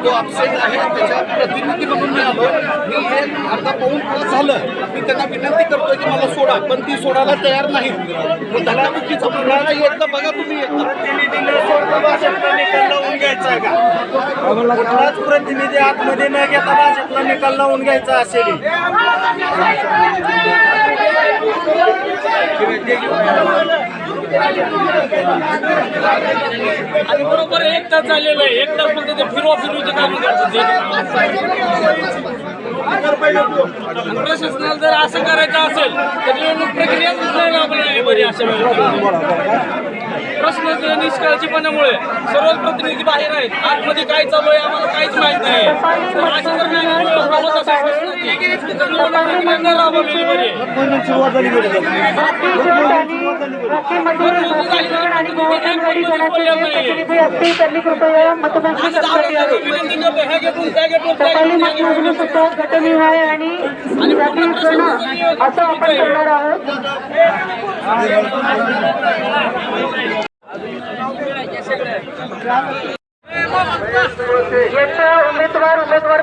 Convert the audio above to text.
तो अपसेट आहे, त्याच्या प्रतिनिधी म्हणून मी आलो. मी हे अर्धा पाऊण तास झालं मी त्यांना विनंती करतोय की मला सोडा, पण ती सोडायला तयार नाहीत. धक्काबुक्कीचा प्रकार एकदा बघा तुम्ही. निकाल लावून घ्यायचा का? कुठलाच प्रतिनिधी आतमध्ये न घेता भाजपला निकाल लावून घ्यायचा असेल. आणि बरोबर एक तास झालेलं आहे. एक तास फक्त ते फिरवाचे काम करतात. प्रशासनाला जर असं करायचं असेल तर निवडणूक प्रक्रिया राबवलेली बरी. अशा प्रश्न निष्काळजीपणामुळे सर्वच प्रतिनिधी बाहेर आहेत. आतमध्ये काय चालू आहे आम्हाला काहीच माहित नाही. अशा जर होत असेल प्रश्नाची तर निवडणूक प्रक्रिया न राबवलेली बरी आहे. असं आपण करणार आहोत. उमेदवार